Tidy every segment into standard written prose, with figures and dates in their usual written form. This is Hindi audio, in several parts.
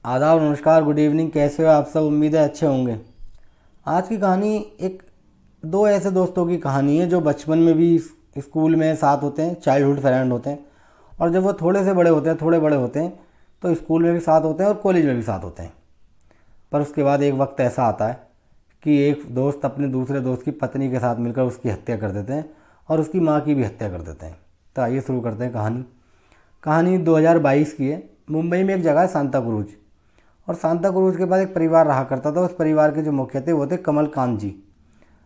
आदाब, नमस्कार, गुड इवनिंग। कैसे हो आप सब? उम्मीद है अच्छे होंगे। आज की कहानी एक दो ऐसे दोस्तों की कहानी है जो बचपन में भी स्कूल में साथ होते हैं, चाइल्डहुड फ्रेंड होते हैं। और जब वो थोड़े से बड़े होते हैं, थोड़े बड़े होते हैं, तो स्कूल में भी साथ होते हैं और कॉलेज में भी साथ होते हैं। पर उसके बाद एक वक्त ऐसा आता है कि एक दोस्त अपने दूसरे दोस्त की पत्नी के साथ मिलकर उसकी हत्या कर देते हैं और उसकी माँ की भी हत्या कर देते हैं। तो आइए शुरू करते हैं कहानी। कहानी 2022 की है। मुंबई में एक जगह है सांता क्रूज, और सांता क्रूज के पास एक परिवार रहा करता था। उस परिवार के जो मुखिया थे वो थे कमल कांत जी।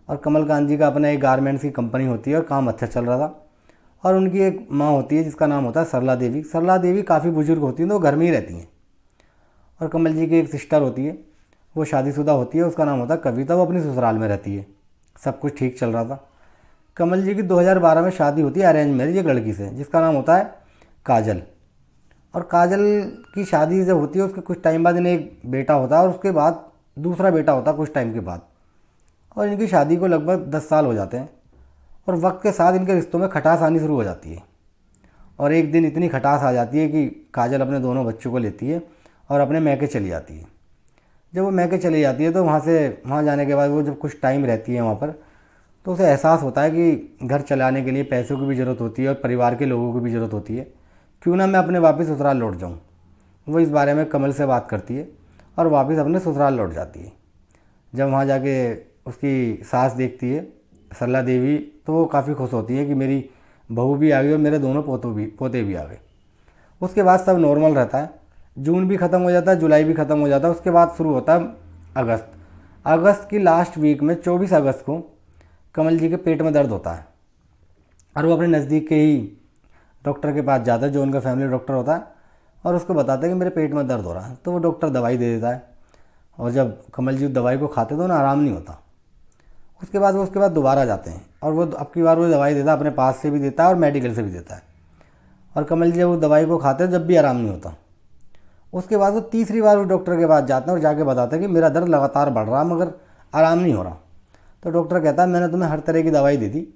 और कमल कांत जी का अपना एक गारमेंट्स की कंपनी होती है और काम अच्छा चल रहा था। और उनकी एक माँ होती है जिसका नाम होता है सरला देवी। सरला देवी काफ़ी बुजुर्ग होती हैं तो वो घर में ही रहती हैं। और कमल जी की एक सिस्टर होती है, वो शादीशुदा होती है, उसका नाम होता है कविता। वो अपनी ससुराल में रहती है। सब कुछ ठीक चल रहा था। कमल जी की 2012 में शादी होती है अरेंज मैरिज एक लड़की से जिसका नाम होता है काजल। और काजल की शादी जब होती है उसके कुछ टाइम बाद इन्हें एक बेटा होता है और उसके बाद दूसरा बेटा होता है कुछ टाइम के बाद। और इनकी शादी को लगभग 10 साल हो जाते हैं। और वक्त के साथ इनके रिश्तों में खटास आनी शुरू हो जाती है। और एक दिन इतनी खटास आ जाती है कि काजल अपने दोनों बच्चों को लेती है और अपने मैके चली जाती है। जब वो मैके चली जाती है तो वहाँ जाने के बाद वो जब कुछ टाइम रहती है वहाँ पर, तो उसे एहसास होता है कि घर चलाने के लिए पैसों की भी ज़रूरत होती है और परिवार के लोगों की भी ज़रूरत होती है। क्यों ना मैं अपने वापस ससुराल लौट जाऊँ। वो इस बारे में कमल से बात करती है और वापस अपने ससुराल लौट जाती है। जब वहाँ जाके उसकी सास देखती है सरला देवी, तो वो काफ़ी खुश होती है कि मेरी बहू भी आ गई और मेरे दोनों पोते भी आ गए। उसके बाद सब नॉर्मल रहता है। जून भी ख़त्म हो जाता है, जुलाई भी ख़त्म हो जाता है। उसके बाद शुरू होता है अगस्त। अगस्त की लास्ट वीक में 24 अगस्त को कमल जी के पेट में दर्द होता है और वो अपने नज़दीक के ही डॉक्टर के पास जाता है जो उनका फैमिली डॉक्टर होता है। और उसको बताता है कि मेरे पेट में दर्द हो रहा है। तो वो डॉक्टर दवाई दे देता है। और जब कमल जी दवाई को खाते तो उन्हें आराम नहीं होता। उसके बाद दोबारा जाते हैं और वो अब की बार वो दवाई देता है, अपने पास से भी देता है और मेडिकल से भी देता है। और कमल जी जब वो दवाई को खाते हैं जब भी आराम नहीं होता। उसके बाद वो तीसरी बार उस डॉक्टर के पास जाते हैं और जाके बताते हैं कि मेरा दर्द लगातार बढ़ रहा मगर आराम नहीं हो रहा। तो डॉक्टर कहता है मैंने तुम्हें हर तरह की दवाई दी थी,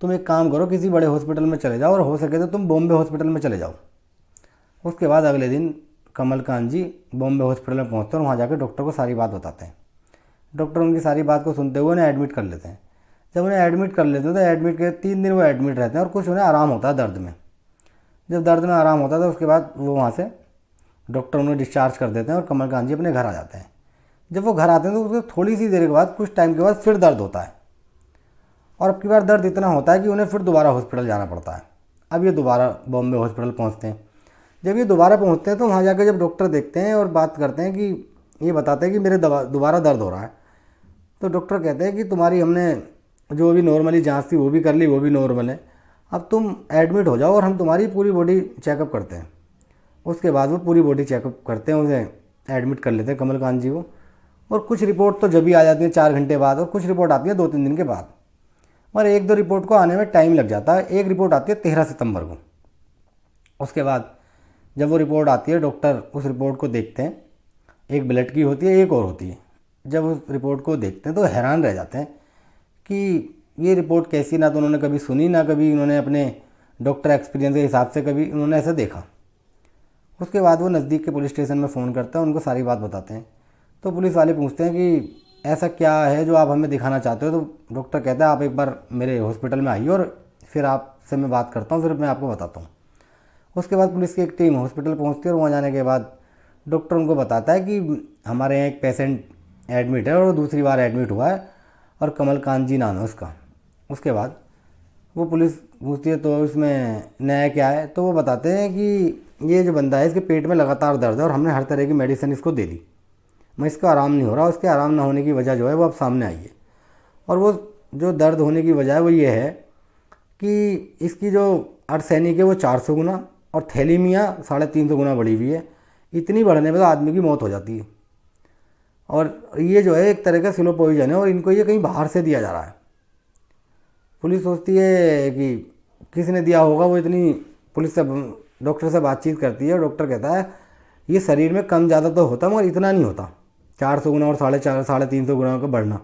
तुम एक काम करो किसी बड़े हॉस्पिटल में चले जाओ और हो सके तो तुम बॉम्बे हॉस्पिटल में चले जाओ। उसके बाद अगले दिन कमल कांत जी बॉम्बे हॉस्पिटल में पहुंचते हैं और वहाँ जाकर डॉक्टर को सारी बात बताते हैं। डॉक्टर उनकी सारी बात को सुनते हुए उन्हें एडमिट कर लेते हैं। जब उन्हें एडमिट कर लेते हैं तो एडमिट के 3 दिन वो एडमिट रहते हैं और कुछ उन्हें आराम होता है दर्द में। जब दर्द में आराम होता है तो उसके बाद वो वहाँ से डॉक्टर उन्हें डिस्चार्ज कर देते हैं और कमल कांत जी अपने घर आ जाते हैं। जब वो घर आते हैं तो उसके थोड़ी सी देर के बाद कुछ टाइम के बाद फिर दर्द होता है। और अब की बार दर्द इतना होता है कि उन्हें फिर दोबारा हॉस्पिटल जाना पड़ता है। अब ये दोबारा बॉम्बे हॉस्पिटल पहुँचते हैं। जब ये दोबारा पहुँचते हैं तो वहाँ जाकर जब डॉक्टर देखते हैं और बात करते हैं कि ये बताते हैं कि मेरे दोबारा दर्द हो रहा है। तो डॉक्टर कहते हैं कि तुम्हारी हमने जो भी नॉर्मली जांच थी वो भी कर ली, वो भी नॉर्मल है। अब तुम एडमिट हो जाओ और हम तुम्हारी पूरी बॉडी चेकअप करते हैं। उसके बाद वो पूरी बॉडी चेकअप करते हैं, उसे एडमिट कर लेते हैं कमल कांत जी को। और कुछ रिपोर्ट तो जब भी आ जाती है 4 घंटे बाद, और कुछ रिपोर्ट आती है 2-3 दिन के बाद। और 1-2 रिपोर्ट को आने में टाइम लग जाता है। एक रिपोर्ट आती है 13 सितंबर को। उसके बाद जब वो रिपोर्ट आती है डॉक्टर उस रिपोर्ट को देखते हैं। एक ब्लड की होती है, एक और होती है। जब उस रिपोर्ट को देखते हैं तो हैरान रह जाते हैं कि ये रिपोर्ट कैसी, ना तो उन्होंने कभी सुनी ना कभी उन्होंने अपने डॉक्टर एक्सपीरियंस के हिसाब से कभी उन्होंने ऐसा देखा। उसके बाद वो नज़दीक के पुलिस स्टेशन में फ़ोन करते हैं, उनको सारी बात बताते हैं। तो पुलिस वाले पूछते हैं कि ऐसा क्या है जो आप हमें दिखाना चाहते हो। तो डॉक्टर कहता है आप एक बार मेरे हॉस्पिटल में आइए और फिर आपसे मैं बात करता हूँ, फिर मैं आपको बताता हूँ। उसके बाद पुलिस की एक टीम हॉस्पिटल पहुँचती है और वहाँ जाने के बाद डॉक्टर उनको बताता है कि हमारे यहाँ एक पेशेंट एडमिट है और वो दूसरी बार एडमिट हुआ है और कमल कांत जी नाम है उसका। उसके बाद वो पुलिस पूछती है तो इसमें नया क्या है। तो वो बताते हैं कि ये जो बंदा है इसके पेट में लगातार दर्द है और हमने हर तरह की मेडिसिन इसको दे दी, मैं इसको आराम नहीं हो रहा। उसके आराम ना होने की वजह जो है वो अब सामने आई है। और वो जो दर्द होने की वजह है वो ये है कि इसकी जो अर्सेनिक है वो 400 गुना और थैलीमिया 350 गुना बढ़ी हुई है। इतनी बढ़ने पर तो आदमी की मौत हो जाती है। और ये जो है एक तरह का स्लो पॉइजन है और इनको ये कहीं बाहर से दिया जा रहा है। पुलिस सोचती है कि किसने दिया होगा। वो इतनी पुलिस से डॉक्टर से बातचीत करती है। डॉक्टर कहता है ये शरीर में कम ज़्यादा तो होता मगर इतना नहीं होता, 400 गुना और 350 गुना का बढ़ना।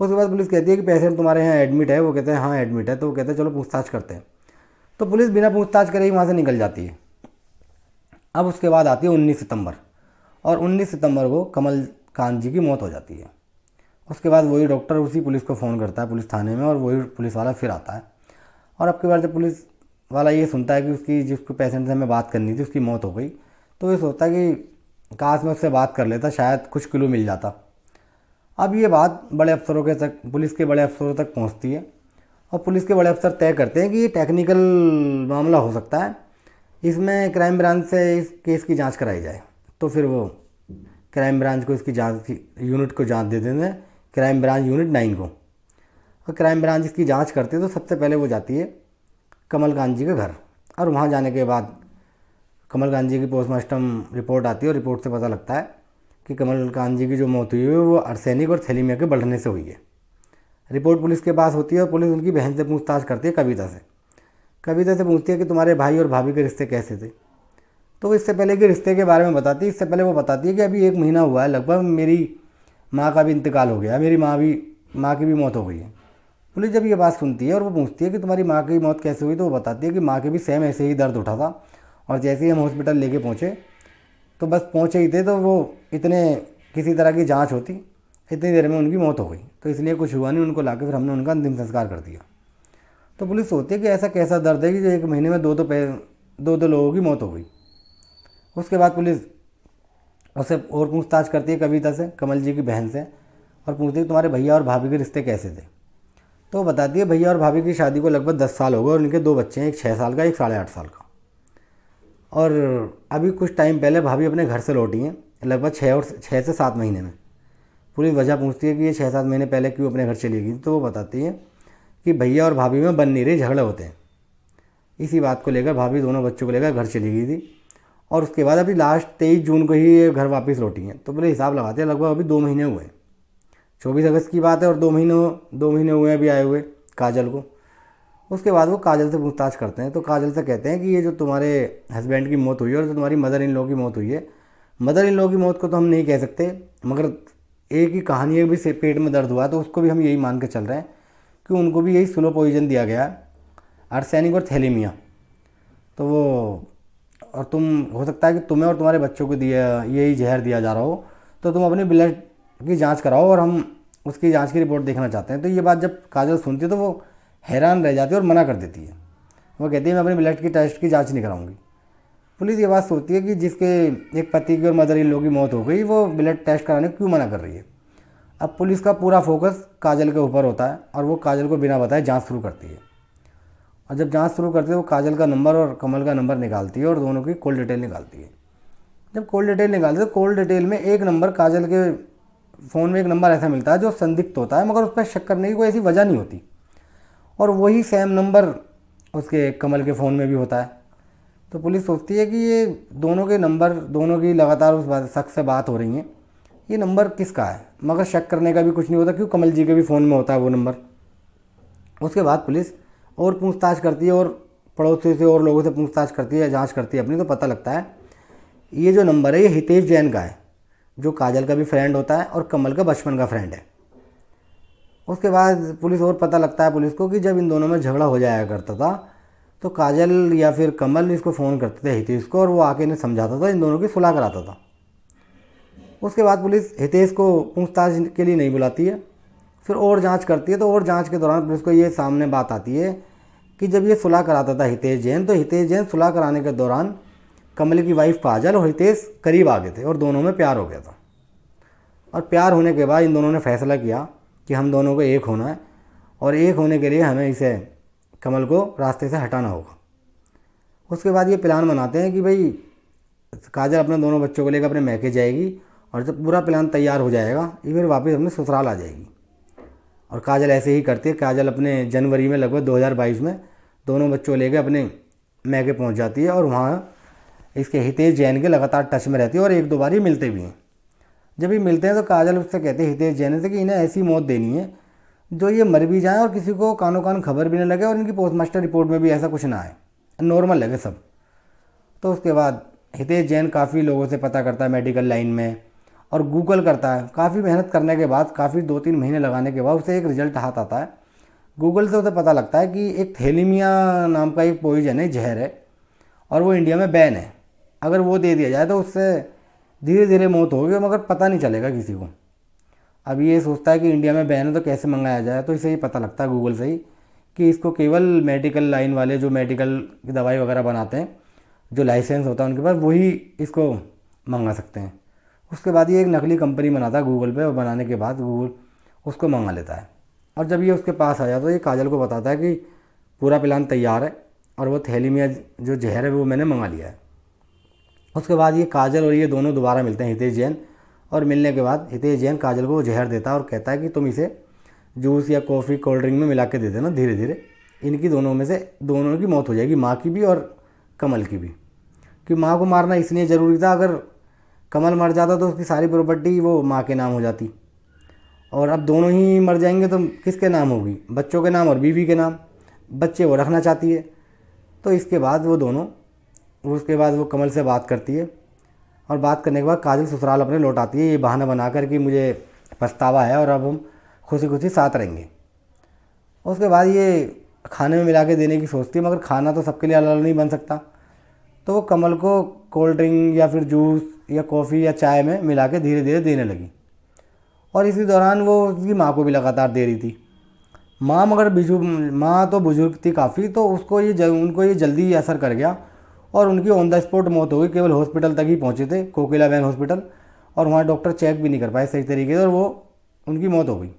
उसके बाद पुलिस कहती है कि पेशेंट तुम्हारे यहाँ एडमिट है। वो कहते हैं हाँ एडमिट है। तो वो कहते हैं चलो पूछताछ करते हैं। तो पुलिस बिना पूछताछ करे ही वहाँ से निकल जाती है। अब उसके बाद आती है 19 सितंबर। और 19 सितंबर को कमल कांत जी की मौत हो जाती है। उसके बाद वही डॉक्टर उसी पुलिस को फ़ोन करता है पुलिस थाने में, और वही पुलिस वाला फिर आता है। और अब की बार जब पुलिस वाला ये सुनता है कि उसकी जिसको पेशेंट से हमें बात करनी थी उसकी मौत हो गई, तो ये सोचता है कि काश मैं उससे बात कर लेता, शायद कुछ क्लू मिल जाता। अब ये बात बड़े अफसरों के तक, पुलिस के बड़े अफसरों तक पहुंचती है, और पुलिस के बड़े अफसर तय करते हैं कि ये टेक्निकल मामला हो सकता है, इसमें क्राइम ब्रांच से इस केस की जांच कराई जाए। तो फिर वो क्राइम ब्रांच को इसकी जांच की यूनिट को जांच दे देते हैं, क्राइम ब्रांच यूनिट 9 को। और क्राइम ब्रांच इसकी जांच करती है, तो सबसे पहले वो जाती है कमल कांत जी के घर, और वहाँ जाने के बाद कमल कांत जी की पोस्टमार्टम रिपोर्ट आती है, और रिपोर्ट से पता लगता है कि कमल कांत जी की जो मौत हुई है वो आर्सेनिक और थैलीमिया के बढ़ने से हुई है। रिपोर्ट पुलिस के पास होती है, और पुलिस उनकी बहन से पूछताछ करती है, कविता से पूछती है कि तुम्हारे भाई और भाभी के रिश्ते कैसे थे। तो इससे पहले कि रिश्ते के बारे में बताती है, इससे पहले वो बताती है कि अभी 1 महीना हुआ है लगभग, मेरी माँ का भी इंतकाल हो गया, मेरी माँ की भी मौत हो गई है। पुलिस जब ये बात सुनती है और वो पूछती है कि तुम्हारी माँ की मौत कैसे हुई, तो वो बताती है कि माँ के भी सेम ऐसे ही दर्द उठा था, और जैसे ही हम हॉस्पिटल लेके पहुँचे, तो बस पहुँचे ही थे तो वो इतने किसी तरह की जांच होती, इतनी देर में उनकी मौत हो गई, तो इसलिए कुछ हुआ नहीं, उनको लाके फिर हमने उनका अंतिम संस्कार कर दिया। तो पुलिस सोचती है कि ऐसा कैसा दर्द है कि जो 1 महीने में दो लोगों की मौत हो गई। उसके बाद पुलिस उससे और पूछताछ करती है कविता से, कमल जी की बहन से, और पूछती है तुम्हारे भैया और भाभी के रिश्ते कैसे थे। तो वो बताती है भैया और भाभी की शादी को लगभग 10 साल हो गए, और उनके 2 बच्चे हैं, एक 6 साल का, एक 8.5 साल का। और अभी कुछ टाइम पहले भाभी अपने घर से लौटी हैं, लगभग 6 से 7 महीने में। पुलिस वजह पूछती है कि ये 6-7 महीने पहले क्यों अपने घर चली गई, तो वो बताती है कि भैया और भाभी में बन नहीं रही, झगड़े होते हैं। इसी बात को लेकर भाभी दोनों बच्चों को लेकर घर चली गई थी, और उसके बाद अभी लास्ट 23 जून को ही ये घर वापस लौटी हैं। तो बोले हिसाब लगाते हैं लगभग अभी 2 महीने हुए हैं, 24 अगस्त की बात है, और 2 महीने हुए हैं अभी आए हुए काजल को। उसके बाद वो काजल से पूछताछ करते हैं, तो काजल से कहते हैं कि ये जो तुम्हारे हस्बैंड की मौत हुई है और जो तुम्हारी मदर इन लॉ की मौत हुई है, मदर इन लॉ की मौत को तो हम नहीं कह सकते, मगर एक ही कहानी है, भी से पेट में दर्द हुआ, तो उसको भी हम यही मान के चल रहे हैं कि उनको भी यही स्लो पॉइजन दिया गया, आर्सेनिक और थैलेमिया। तो वो और तुम हो सकता है कि तुम्हें और तुम्हारे बच्चों को दिया यही जहर दिया जा रहा हो, तो तुम अपनी ब्लड की जांच कराओ, और हम उसकी जांच की रिपोर्ट देखना चाहते हैं। तो ये बात जब काजल सुनती है तो वो हैरान रह जाती है और मना कर देती है। वो कहती है मैं अपनी ब्लड की टेस्ट की जांच नहीं कराऊंगी। पुलिस ये बात सोचती है कि जिसके एक पति की और मदर इन लॉ की मौत हो गई, वो ब्लड टेस्ट कराने क्यों मना कर रही है। अब पुलिस का पूरा फोकस काजल के ऊपर होता है, और वो काजल को बिना बताए जांच शुरू करती है। और जब जांच शुरू करती है वो काजल का नंबर और कमल का नंबर निकालती है, और दोनों की कॉल डिटेल निकालती है। जब कॉल डिटेल निकालती है तो कॉल डिटेल में एक नंबर, काजल के फ़ोन में एक नंबर ऐसा मिलता है जो संदिग्ध होता है, मगर उस पर शक करने की कोई ऐसी वजह नहीं होती, और वही सेम नंबर उसके कमल के फ़ोन में भी होता है। तो पुलिस सोचती है कि ये दोनों के नंबर, दोनों की लगातार उस शख्स से बात हो रही है, ये नंबर किसका है, मगर शक करने का भी कुछ नहीं होता, क्यों कमल जी के भी फ़ोन में होता है वो नंबर। उसके बाद पुलिस और पूछताछ करती है, और पड़ोसी से और लोगों से पूछताछ करती है, जांच करती है अपनी, तो पता लगता है ये जो नंबर है ये हितेश जैन का है, जो काजल का भी फ्रेंड होता है और कमल का बचपन का फ्रेंड है। उसके बाद पुलिस और पता लगता है पुलिस को कि जब इन दोनों में झगड़ा हो जाया करता था, तो काजल या फिर कमल इसको फ़ोन करते थे हितेश को, और वो आके इन्हें समझाता था, इन दोनों की सुलह कराता था। उसके बाद पुलिस हितेश को पूछताछ के लिए नहीं बुलाती है, फिर और जांच करती है। तो और जांच के दौरान पुलिस को ये सामने बात आती है कि जब ये सुलह कराता था हितेश जैन, तो हितेश जैन सुलह कराने के दौरान कमल की वाइफ काजल और हितेश करीब आ गए थे, और दोनों में प्यार हो गया था। और प्यार होने के बाद इन दोनों ने फैसला किया कि हम दोनों को एक होना है, और एक होने के लिए हमें इसे कमल को रास्ते से हटाना होगा। उसके बाद ये प्लान बनाते हैं कि भाई काजल अपने दोनों बच्चों को लेकर अपने मैके जाएगी, और जब पूरा प्लान तैयार हो जाएगा ये फिर वापस अपने ससुराल आ जाएगी। और काजल ऐसे ही करती है। काजल अपने जनवरी में लगभग 2022 में दोनों बच्चों को लेकर अपने मैके पहुंच जाती है, और वहाँ इसके हितेश जैन के लगातार टच में रहती है, और 1-2 बार ये मिलते भी हैं। जब ये मिलते हैं तो काजल उससे कहते हैं हितेश जैन से कि इन्हें ऐसी मौत देनी है जो ये मर भी जाए और किसी को कानो कान खबर भी न लगे, और इनकी पोस्टमास्टर रिपोर्ट में भी ऐसा कुछ ना आए, नॉर्मल लगे सब। तो उसके बाद हितेश जैन काफ़ी लोगों से पता करता है मेडिकल लाइन में, और गूगल करता है। काफ़ी मेहनत करने के बाद, काफ़ी 2-3 महीने लगाने के बाद उसे एक रिजल्ट हाथ आता है। गूगल से उसे पता लगता है कि एक थैलेमिया नाम का एक पॉइजन है, जहर है, और वो इंडिया में बैन है। अगर वो दे दिया जाए तो उससे धीरे धीरे मौत होगी मगर पता नहीं चलेगा किसी को। अब ये सोचता है कि इंडिया में बैन है तो कैसे मंगाया जाए, तो इसे ही पता लगता है गूगल से ही कि इसको केवल मेडिकल लाइन वाले जो मेडिकल की दवाई वगैरह बनाते हैं, जो लाइसेंस होता है उनके पास, वही इसको मंगा सकते हैं। उसके बाद ये एक नकली कंपनी बनाता है गूगल पे, और बनाने के बाद गूगल उसको मंगा लेता है। और जब ये उसके पास आ जाता है तो ये काजल को बताता है कि पूरा प्लान तैयार है और वो थैली में जो जहर है वो मैंने मंगा लिया है। उसके बाद ये काजल और ये दोनों दोबारा मिलते हैं हितेश जैन, और मिलने के बाद हितेश जैन काजल को वो जहर देता है और कहता है कि तुम इसे जूस या कॉफ़ी कोल्ड ड्रिंक में मिला के दे देना, धीरे धीरे इनकी दोनों में से दोनों की मौत हो जाएगी, माँ की भी और कमल की भी। कि माँ को मारना इसलिए ज़रूरी था, अगर कमल मर जाता तो उसकी सारी प्रॉपर्टी वो माँ के नाम हो जाती, और अब दोनों ही मर जाएंगे तो किसके नाम होगी? बच्चों के नाम और बीवी के नाम। बच्चे वो रखना चाहती है। तो इसके बाद वो दोनों, उसके बाद वो कमल से बात करती है, और बात करने के बाद काजल ससुराल अपने लौट आती है, ये बहाना बनाकर कि मुझे पछतावा है और अब हम खुशी खुशी साथ रहेंगे। उसके बाद ये खाने में मिला के देने की सोचती है, मगर खाना तो सबके लिए अलग अलग नहीं बन सकता, तो वो कमल को कोल्ड ड्रिंक या फिर जूस या कॉफ़ी या चाय में मिला के धीरे धीरे देने लगी। और इसी दौरान वो उसकी माँ को भी लगातार दे रही थी। माँ तो बुजुर्ग थी काफ़ी, तो उनको ये जल्दी असर कर गया और उनकी ऑन द स्पॉट मौत हो गई। केवल हॉस्पिटल तक ही पहुँचे थे, कोकिलाबेन हॉस्पिटल, और वहाँ डॉक्टर चेक भी नहीं कर पाए सही तरीके से, और वो उनकी मौत हो गई।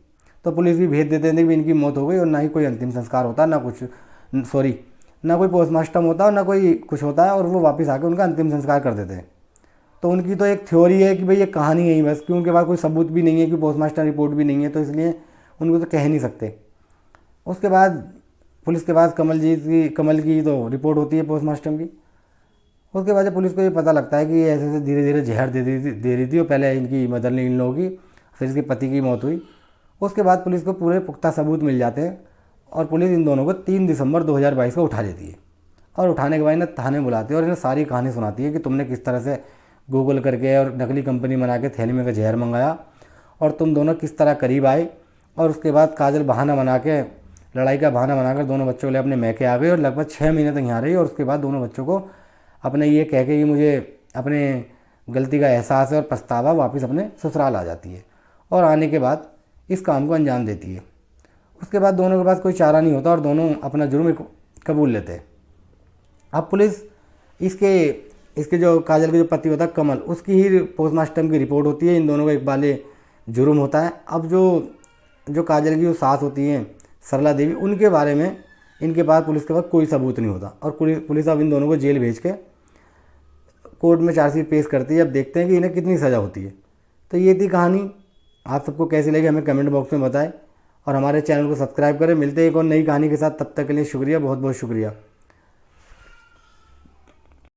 तो पुलिस भी भेज देते थे कि इनकी मौत हो गई, और ना ही कोई अंतिम संस्कार होता, ना कोई पोस्टमार्टम होता और ना कोई कुछ होता है, और वो वापस आके उनका अंतिम संस्कार कर देते हैं। तो उनकी तो एक थ्योरी है कि भाई ये कहानी है ही बस, कि उनके पास कोई सबूत भी नहीं है, कि पोस्टमार्टम रिपोर्ट भी नहीं है, तो इसलिए उनको तो कह नहीं सकते। उसके बाद पुलिस के पास कमल की तो रिपोर्ट होती है पोस्टमार्टम की। उसके बाद जब पुलिस को ये पता लगता है कि ये ऐसे ऐसे धीरे धीरे जहर दे रही थी, और पहले इनकी मदर इन लोगों की, फिर इसके पति की मौत हुई। उसके बाद पुलिस को पूरे पुख्ता सबूत मिल जाते हैं, और पुलिस इन दोनों को 3 दिसंबर 2022 को उठा लेती है, और उठाने के बाद इन्हें थाने बुलाती है और इन्हें सारी कहानी सुनाती है कि तुमने किस तरह से गूगल करके और नकली कंपनी बना के थैली में का जहर मंगाया, और तुम दोनों किस तरह करीब आए। और उसके बाद काजल बहाना बना के, लड़ाई का बहाना बनाकर दोनों बच्चों को ले अपने मैके आ गई, और लगभग 6 महीने तक यहाँ रही। और उसके बाद दोनों बच्चों को अपने ये कह के कि मुझे अपने गलती का एहसास है और पछतावा, वापस अपने ससुराल आ जाती है, और आने के बाद इस काम को अंजाम देती है। उसके बाद दोनों के पास कोई चारा नहीं होता और दोनों अपना जुर्म कबूल लेते हैं। अब पुलिस इसके जो काजल के जो पति होता है कमल, उसकी ही पोस्टमार्टम की रिपोर्ट होती है, इन दोनों का इकबाल जुर्म होता है। अब जो काजल की जो सास होती हैं सरला देवी, उनके बारे में इनके पास पुलिस के पास कोई सबूत नहीं होता, और पुलिस अब इन दोनों को जेल भेज के कोर्ट में चार्जशीट पेश करती है। अब देखते हैं कि इन्हें कितनी सज़ा होती है। तो ये थी कहानी। आप सबको कैसी लगी हमें कमेंट बॉक्स में बताएं, और हमारे चैनल को सब्सक्राइब करें। मिलते हैं एक और नई कहानी के साथ, तब तक के लिए शुक्रिया, बहुत बहुत शुक्रिया।